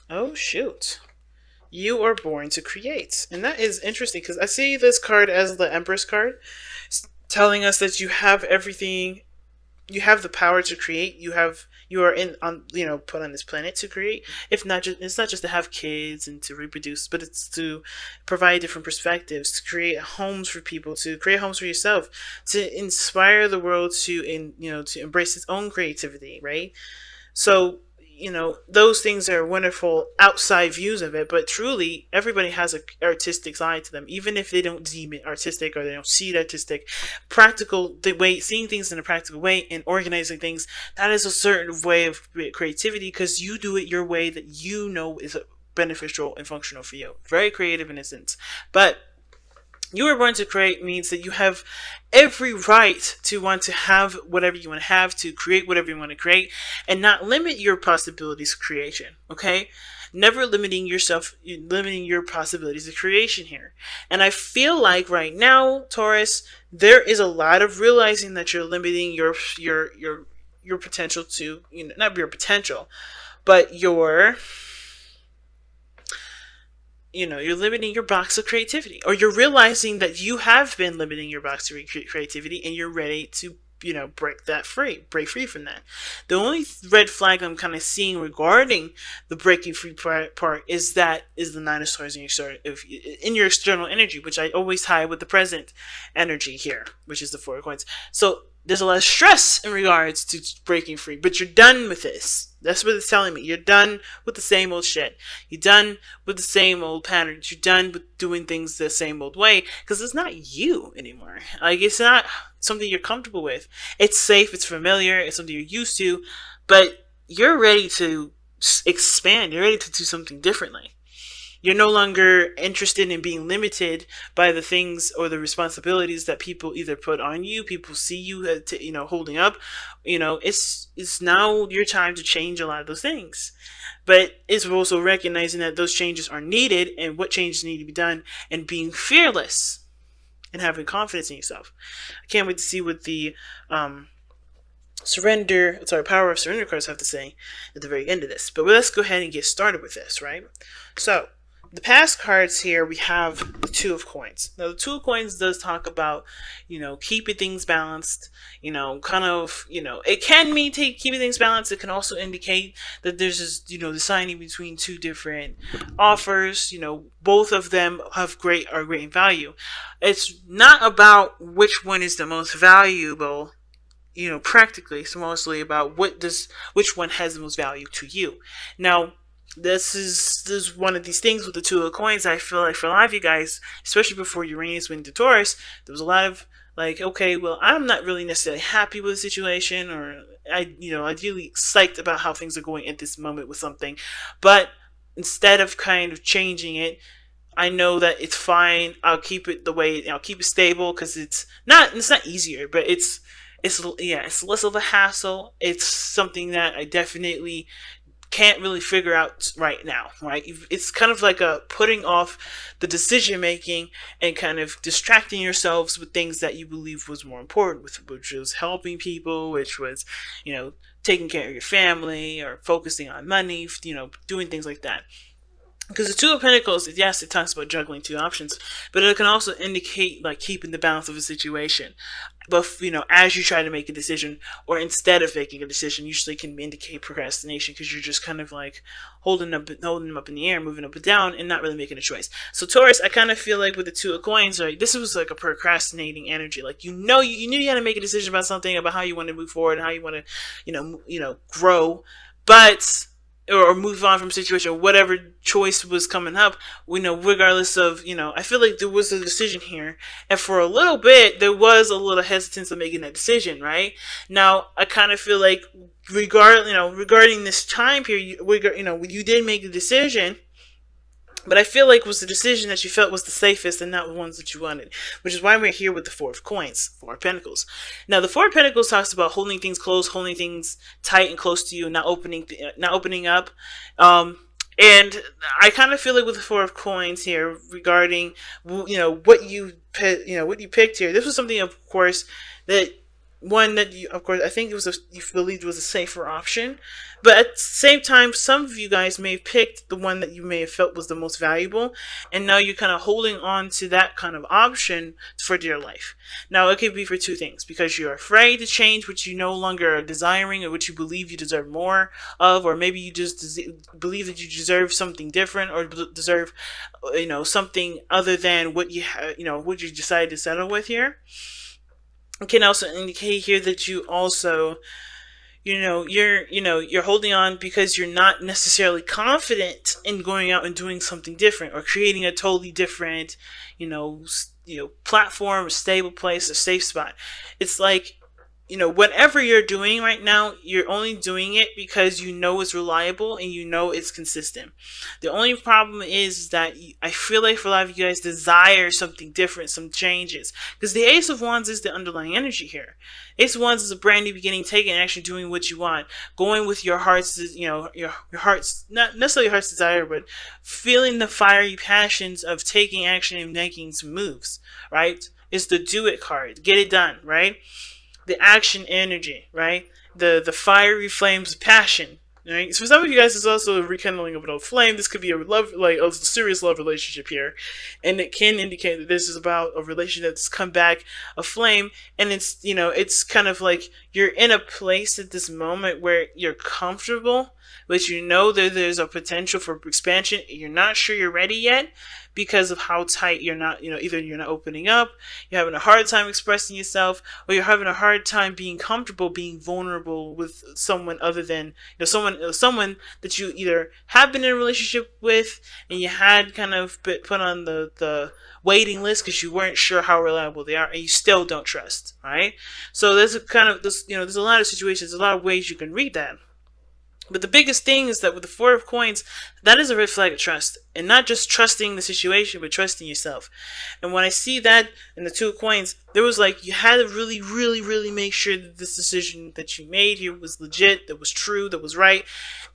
Oh, shoot. You are born to create. And that is interesting because I see this card as the Empress card, telling us that you have everything, you have the power to create. You are in on put on this planet to create. If not just It's not just to have kids and to reproduce, but it's to provide different perspectives, to create homes for people, to create homes for yourself, to inspire the world to embrace its own creativity, right? So, those things are wonderful outside views of it, but truly, everybody has an artistic side to them, even if they don't deem it artistic or they don't see it artistic. Practical, the way, seeing things in a practical way and organizing things, that is a certain way of creativity because you do it your way that you know is beneficial and functional for you. Very creative in a sense. But you were born to create means that you have every right to want to have whatever you want to have, to create whatever you want to create, and not limit your possibilities of creation. Okay? Never limiting yourself, limiting your possibilities of creation here. And I feel like right now, Taurus, there is a lot of realizing that you're limiting your potential to, not your potential, but you're limiting your box of creativity, or you're realizing that you have been limiting your box of creativity and you're ready to break free from that. The only red flag I'm kind of seeing regarding the breaking free part is the nine of swords in your external energy, which I always tie with the present energy here, which is the four of coins. So there's a lot of stress in regards to breaking free, but you're done with this. That's what it's telling me. You're done with the same old shit. You're done with the same old patterns. You're done with doing things the same old way because it's not you anymore. Like, it's not something you're comfortable with. It's safe. It's familiar. It's something you're used to, but you're ready to expand. You're ready to do something differently. You're no longer interested in being limited by the things or the responsibilities that people either put on you, people see you, holding up. It's now your time to change a lot of those things. But it's also recognizing that those changes are needed and what changes need to be done, and being fearless and having confidence in yourself. I can't wait to see what the power of surrender cards have to say at the very end of this. But let's go ahead and get started with this, right? So, the past cards here, we have the Two of Coins. Now, the Two of Coins does talk about, keeping things balanced, it can mean keeping things balanced. It can also indicate that there's this, deciding between two different offers. Both of them are great in value. It's not about which one is the most valuable, practically. It's mostly about which one has the most value to you. Now, this is one of these things with the Two of Coins. I feel like for a lot of you guys, especially before Uranus went into Taurus, there was a lot of like, okay, well, I'm not really necessarily happy with the situation, or ideally psyched about how things are going at this moment with something, but instead of kind of changing it, I know that it's fine. I'll keep it the way. I'll keep it stable because it's not easier, but it's less of a hassle. It's something that I definitely can't really figure out right now, right? It's kind of like a putting off the decision making and kind of distracting yourselves with things that you believe was more important, which was helping people, which was, taking care of your family or focusing on money, doing things like that. Because the Two of Pentacles, yes, it talks about juggling two options, but it can also indicate like keeping the balance of a situation. But as you try to make a decision, or instead of making a decision, usually can indicate procrastination because you're just kind of like holding them up in the air, moving up and down, and not really making a choice. So Taurus, I kind of feel like with the Two of Coins, right, this was like a procrastinating energy. Like you knew you had to make a decision about something, about how you want to move forward and how you want to grow, but or move on from situation, whatever choice was coming up, regardless of, I feel like there was a decision here. And for a little bit, there was a little hesitance of making that decision, right? Now, I kind of feel like regarding this time period, you did make the decision, but I feel like it was the decision that you felt was the safest and not the ones that you wanted, which is why we're here with the Four of Coins, Four of Pentacles. Now, the Four of Pentacles talks about holding things close, holding things tight and close to you, not opening up. And I kind of feel like with the Four of Coins here, regarding what you picked here, this was something, of course, that one that you, of course, I think it was you believed was a safer option, but at the same time, some of you guys may have picked the one that you may have felt was the most valuable, and now you're kind of holding on to that kind of option for dear life. Now, it could be for two things: because you're afraid to change what you no longer are desiring, or what you believe you deserve more of, or maybe you just believe that you deserve something different, or deserve, something other than what what you decided to settle with here. It can also indicate here that you also, you're holding on because you're not necessarily confident in going out and doing something different, or creating a totally different, platform, a stable place, a safe spot. It's like, whatever you're doing right now, you're only doing it because you know it's reliable and you know it's consistent. The only problem is that I feel like for a lot of you guys desire something different, some changes. Because the Ace of Wands is the underlying energy here. Ace of Wands is a brand new beginning, taking action, doing what you want, going with your heart's, your heart's, not necessarily your heart's desire, but feeling the fiery passions of taking action and making some moves, right? It's the do it card. Get it done, right? The action energy, right? The fiery flames of passion, right? So for some of you guys, it's also a rekindling of an old flame. This could be a love, like a serious love relationship here, and it can indicate that this is about a relationship that's come back aflame, and it's kind of like you're in a place at this moment where you're comfortable, but you know that there's a potential for expansion. You're not sure you're ready yet, because of how tight you're not, either you're not opening up, you're having a hard time expressing yourself, or you're having a hard time being comfortable, being vulnerable with someone other than, someone that you either have been in a relationship with and you had kind of put on the waiting list because you weren't sure how reliable they are, and you still don't trust, right? So there's there's a lot of situations, a lot of ways you can read that. But the biggest thing is that with the Four of Coins, that is a red flag of trust. And not just trusting the situation, but trusting yourself. And when I see that in the Two of Coins, there was like, you had to really, really, really make sure that this decision that you made here was legit, that was true, that was right.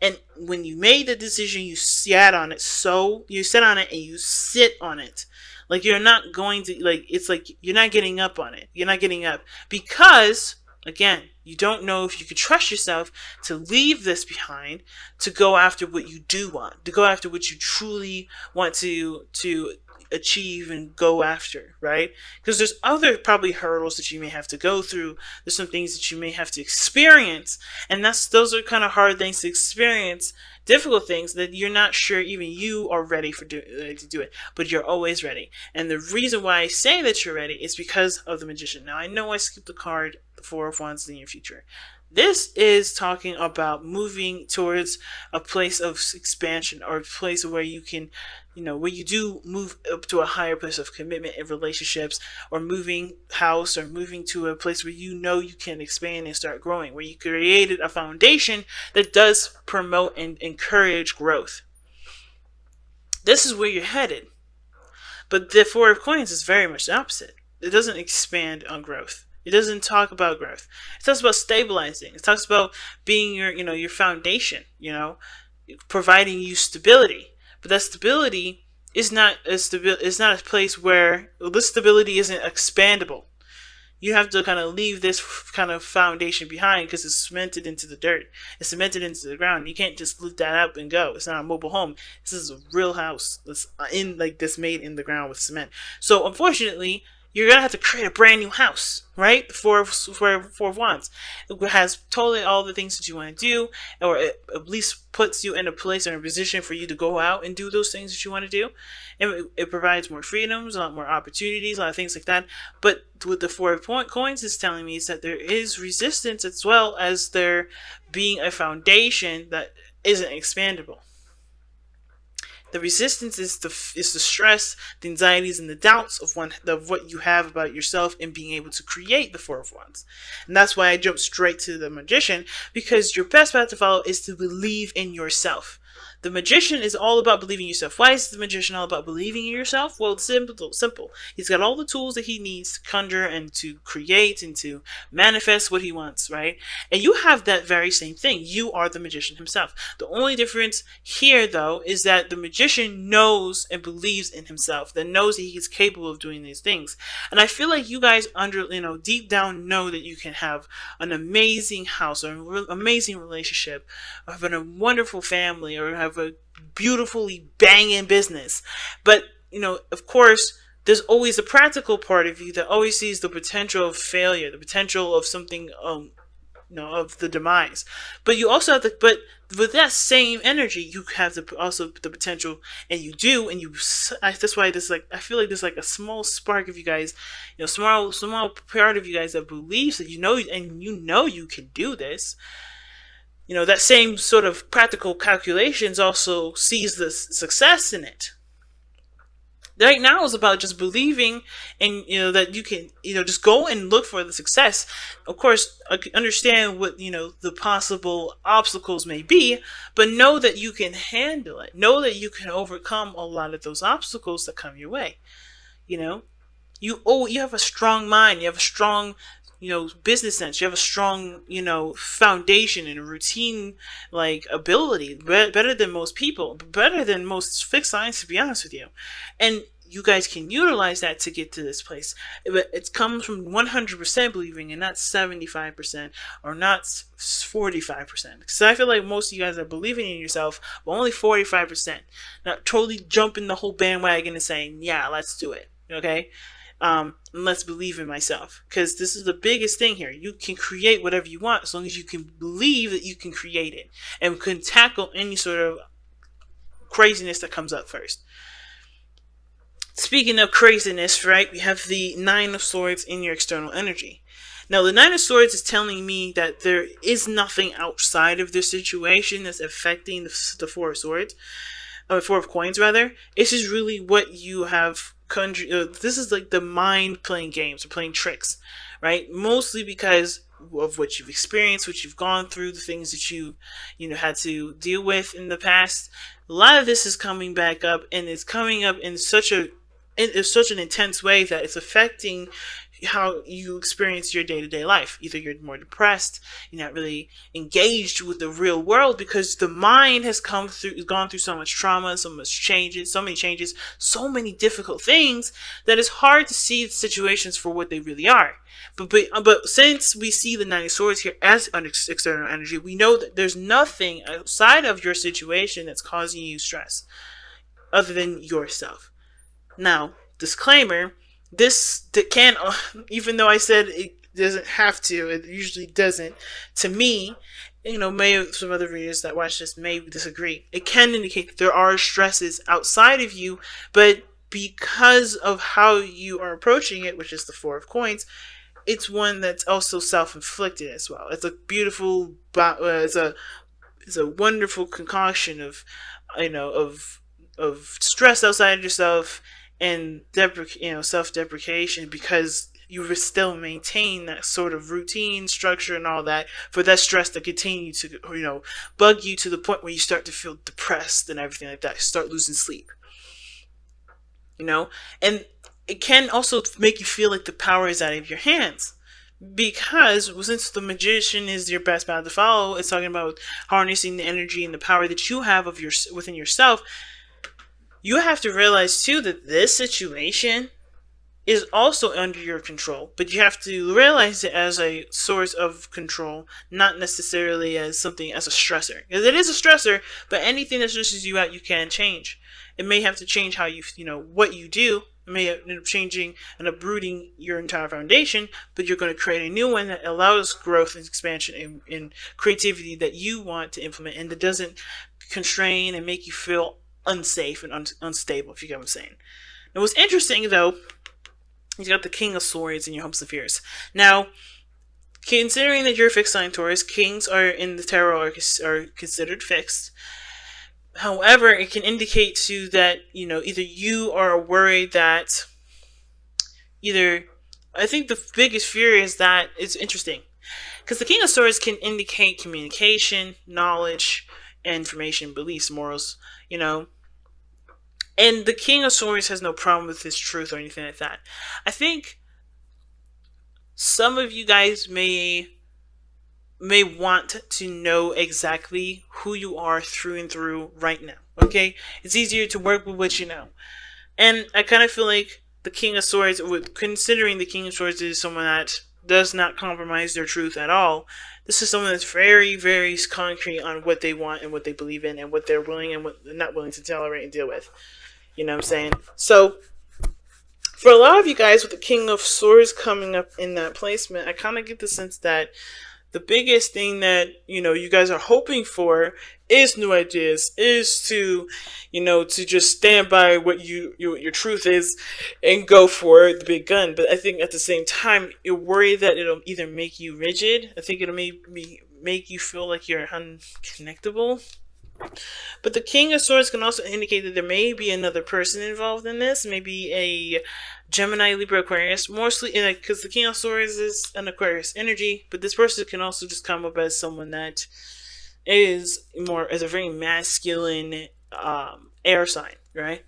And when you made the decision, you sat on it. So, you sat on it and you sit on it. Like, you're not going to, like, it's like, you're not getting up on it. You're not getting up. Because, again, you don't know if you can trust yourself to leave this behind, to go after what you do want, to go after what you truly want to achieve and go after, right? Because there's other probably hurdles that you may have to go through. There's some things that you may have to experience, and those are kind of hard things to experience, difficult things that you're not sure even you are ready to do it, but you're always ready. And the reason why I say that you're ready is because of the Magician. Now, I know I skipped the card, the Four of Wands in your future. This is talking about moving towards a place of expansion, or a place where you can, where you do move up to a higher place of commitment in relationships, or moving house, or moving to a place where you can expand and start growing, where you created a foundation that does promote and encourage growth. This is where you're headed. But the Four of Coins is very much the opposite. It doesn't expand on growth. It doesn't talk about growth. It talks about stabilizing. It talks about being your foundation, providing you stability. But that stability is not a place where this stability isn't expandable. You have to kind of leave this kind of foundation behind because it's cemented into the dirt. It's cemented into the ground. You can't just lift that up and go. It's not a mobile home. This is a real house that's made in the ground with cement. So unfortunately, you're going to have to create a brand new house, right? Four of Wands. It has totally all the things that you want to do, or it at least puts you in a place or a position for you to go out and do those things that you want to do. And it provides more freedoms, a lot more opportunities, a lot of things like that. But what the Four of Coins is telling me is that there is resistance, as well as there being a foundation that isn't expandable. The resistance is the stress, the anxieties, and the doubts of what you have about yourself and being able to create the Four of Wands. And that's why I jumped straight to the Magician, because your best path to follow is to believe in yourself. The magician is all about believing in yourself. Why is the magician all about believing in yourself? Well, it's simple. He's got all the tools that he needs to conjure and to create and to manifest what he wants, right? And you have that very same thing. You are the magician himself. The only difference here, though, is that the magician knows and believes in himself, that knows that he is capable of doing these things. And I feel like you guys deep down know that you can have an amazing house or an amazing relationship, or have a wonderful family, or have a beautifully banging business. But, of course, there's always a practical part of you that always sees the potential of failure, the potential of something, of the demise. But you also have but with that same energy, you have also the potential, and you do, and that's why I feel like there's like a small spark of you guys, small part of you guys that believes that and you can do this. That same sort of practical calculations also sees the success in it. Right now is about just believing, and that you can just go and look for the success. Of course, understand what the possible obstacles may be, but know that you can handle it. Know that you can overcome a lot of those obstacles that come your way. You have a strong mind. You have a strong business sense. You have a strong, foundation and a routine, like, ability, better than most people, better than most fixed signs, to be honest with you. And you guys can utilize that to get to this place. But it comes from 100% believing, and not 75% or not 45%. Because I feel like most of you guys are believing in yourself, but only 45%. Not totally jumping the whole bandwagon and saying, yeah, let's do it. Okay? Let's believe in myself, because this is the biggest thing here. You can create whatever you want as long as you can believe that you can create it and can tackle any sort of craziness that comes up first. Speaking of craziness, right, we have the Nine of Swords in your external energy. Now, the Nine of Swords is telling me that there is nothing outside of this situation that's affecting the Four of Swords, Four of Coins rather. It's just really what you have. This is like the mind playing games or playing tricks, right? Mostly because of what you've experienced, what you've gone through, the things that you had to deal with in the past. A lot of this is coming back up, and it's coming up in such an intense way that it's affecting how you experience your day-to-day life. Either you're more depressed, you're not really engaged with the real world because the mind has gone through so much trauma, so many changes, so many difficult things that it's hard to see the situations for what they really are. But since we see the Nine of Swords here as an external energy, we know that there's nothing outside of your situation that's causing you stress other than yourself. Now, disclaimer, this can, even though I said it doesn't have to, it usually doesn't. To me, some other readers that watch this may disagree. It can indicate that there are stresses outside of you, but because of how you are approaching it, which is the Four of Coins, it's one that's also self-inflicted as well. It's a beautiful, it's a wonderful concoction of stress outside of yourself and self-deprecation, because you still maintain that sort of routine, structure, and all that for that stress to continue to bug you to the point where you start to feel depressed and everything like that. You start losing sleep. And it can also make you feel like the power is out of your hands, because since the magician is your best path to follow, it's talking about harnessing the energy and the power that you have within yourself. You have to realize too that this situation is also under your control, but you have to realize it as a source of control, not necessarily as something as a stressor. Because it is a stressor, but anything that stresses you out, you can change. It may have to change how what you do. It may end up changing and uprooting your entire foundation, but you're going to create a new one that allows growth and expansion and creativity that you want to implement, and that doesn't constrain and make you feel unsafe and unstable, if you get what I'm saying. Now, what's interesting, though, you got the King of Swords in your hopes and fears. Now, considering that you're a fixed sign Taurus, kings are in the tarot are considered fixed. However, it can indicate to that either you are worried that I think the biggest fear is that, it's interesting, because the King of Swords can indicate communication, knowledge, information, beliefs, morals, you know. And the King of Swords has no problem with his truth or anything like that. I think some of you guys may want to know exactly who you are through and through right now. Okay? It's easier to work with what you know. And I kind of feel like the King of Swords, considering the King of Swords is someone that does not compromise their truth at all, this is someone that's very, very concrete on what they want and what they believe in and what they're willing and what they're not willing to tolerate and deal with. You know what I'm saying? So, for a lot of you guys with the King of Swords coming up in that placement, I kind of get the sense that the biggest thing that, you guys are hoping for is new ideas, is to, to just stand by what your truth is and go for the big gun. But I think at the same time, you're worried that it'll either make you rigid. I think it'll make you feel like you're unconnectable. But the King of Swords can also indicate that there may be another person involved in this, maybe a Gemini, Libra, Aquarius, mostly because the King of Swords is an Aquarius energy, but this person can also just come up as someone that is a very masculine air sign, right?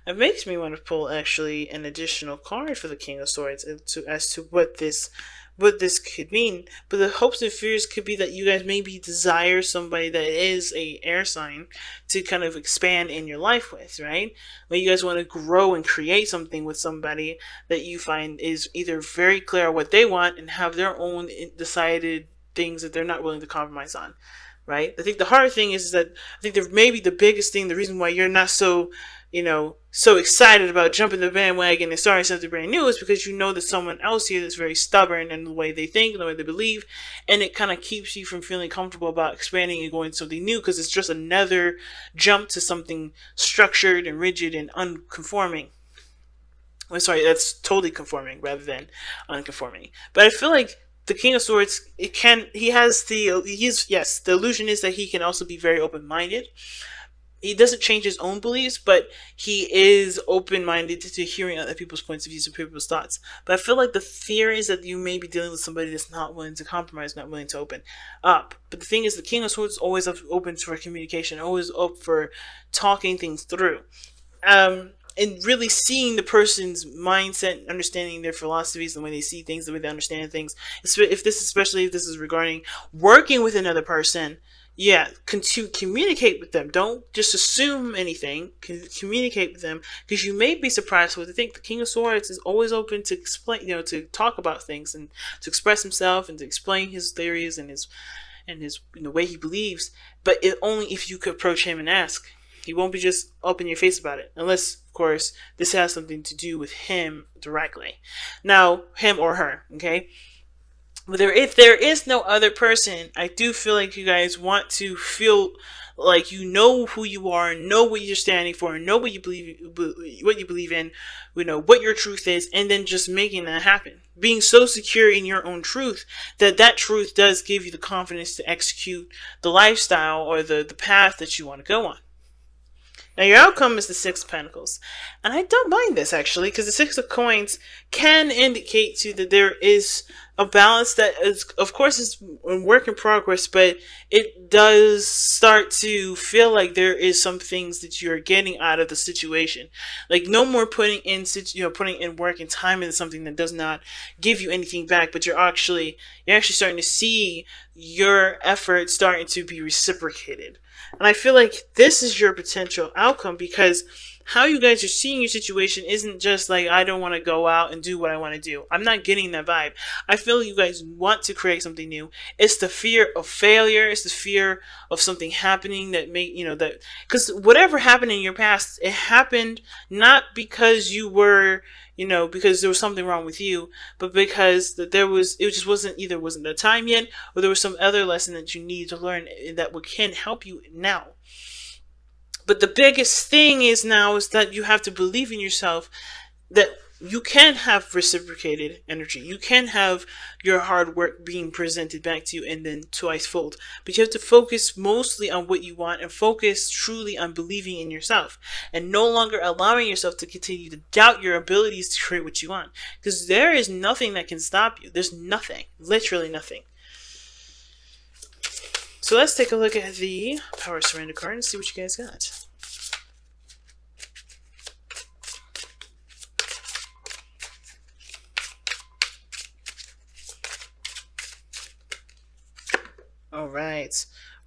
It makes me want to pull actually an additional card for the King of Swords as to what this could mean. But the hopes and fears could be that you guys maybe desire somebody that is a air sign to kind of expand in your life with, right? When you guys want to grow and create something with somebody that you find is either very clear what they want and have their own decided things that they're not willing to compromise on, right? I think the hard thing is that I think that maybe the biggest thing, the reason why you're not so so excited about jumping the bandwagon and starting something brand new is because you know there's someone else here that's very stubborn in the way they think and the way they believe, and it kind of keeps you from feeling comfortable about expanding and going to something new because it's just another jump to something structured and rigid and unconforming. I'm sorry, that's totally conforming rather than unconforming. But I feel like the King of Swords, the illusion is that he can also be very open-minded. He doesn't change his own beliefs, but he is open-minded to hearing other people's points of view and people's thoughts. But I feel like the fear is that you may be dealing with somebody that's not willing to compromise, not willing to open up. But the thing is, the King of Swords is always open for communication, always up for talking things through. And really seeing the person's mindset, understanding their philosophies, the way they see things, the way they understand things. Especially if this is regarding working with another person, to communicate with them. Don't just assume anything. Communicate with them, because you may be surprised what they think. The King of Swords is always open to explain, to talk about things and to express himself and to explain his theories and his way he believes. But only if you could approach him and ask. He won't be just up in your face about it, unless, of course, this has something to do with him directly. Now, him or her, okay? But if there is no other person, I do feel like you guys want to feel like you know who you are, know what you're standing for, know what you believe in, what your truth is, and then just making that happen. Being so secure in your own truth that truth does give you the confidence to execute the lifestyle or the path that you want to go on. Now, your outcome is the Six of Pentacles. And I don't mind this, actually, because the Six of Coins can indicate to you that there is a balance that is, of course, is a work in progress, but it does start to feel like there is some things that you're getting out of the situation. Like, no more putting in work and time into something that does not give you anything back, but you're actually starting to see your effort starting to be reciprocated. And I feel like this is your potential outcome, because how you guys are seeing your situation isn't just like, I don't want to go out and do what I want to do. I'm not getting that vibe. I feel you guys want to create something new. It's the fear of failure. It's the fear of something happening because whatever happened in your past, it happened not because you were, because there was something wrong with you, but because it just wasn't the time yet, or there was some other lesson that you need to learn that can help you now. But the biggest thing is that you have to believe in yourself, that you can have reciprocated energy. You can have your hard work being presented back to you and then twice-fold. But you have to focus mostly on what you want and focus truly on believing in yourself and no longer allowing yourself to continue to doubt your abilities to create what you want. Because there is nothing that can stop you. There's nothing. Literally nothing. So let's take a look at the Power Surrender card and see what you guys got. All right.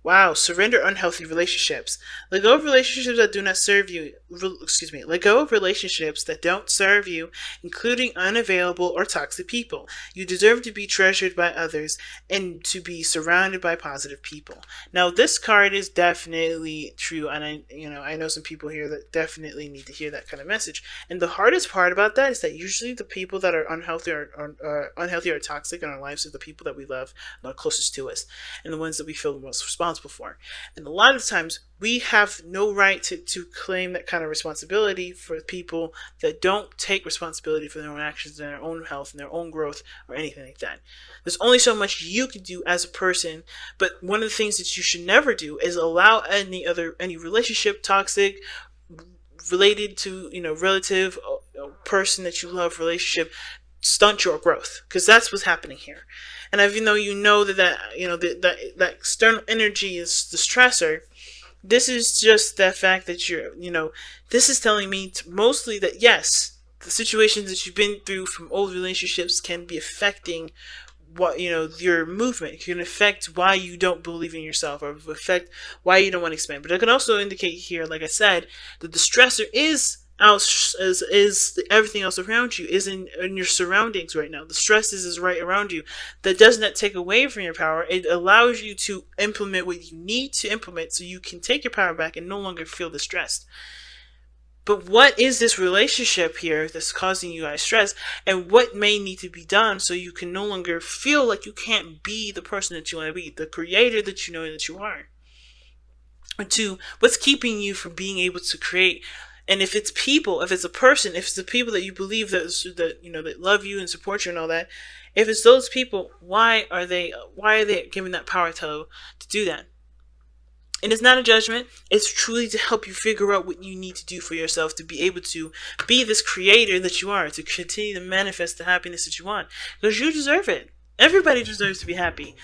Wow, surrender unhealthy relationships. Let go of relationships that do not serve you. Let go of relationships that don't serve you, including unavailable or toxic people. You deserve to be treasured by others and to be surrounded by positive people. Now, this card is definitely true, and I know some people here that definitely need to hear that kind of message. And the hardest part about that is that usually the people that are unhealthy or toxic in our lives are the people that we love, the closest to us, and the ones that we feel the most responsible for. And a lot of times we have no right to claim that kind of responsibility for people that don't take responsibility for their own actions and their own health and their own growth or anything like that. There's only so much you can do as a person, but one of the things that you should never do is allow any relationship, toxic, related to, relative, person that you love, relationship, stunt your growth, because that's what's happening here. And even though that external energy is the stressor, this is just the fact that this is telling me mostly that yes, the situations that you've been through from old relationships can be affecting what your movement. It can affect why you don't believe in yourself, or affect why you don't want to expand. But it can also indicate here, like I said, that the stressor is everything else around you, is in your surroundings right now. The stress is right around you. That does not take away from your power. It allows you to implement what you need to implement so you can take your power back and no longer feel distressed. But what is this relationship here that's causing you guys stress, and what may need to be done so you can no longer feel like you can't be the person that you want to be, the creator that you know that you are? Or two, what's keeping you from being able to create? And if it's people, if it's a person, if it's the people that you believe that love you and support you and all that, if it's those people, why are they given that power to do that? And it's not a judgment. It's truly to help you figure out what you need to do for yourself to be able to be this creator that you are, to continue to manifest the happiness that you want, because you deserve it. Everybody deserves to be happy.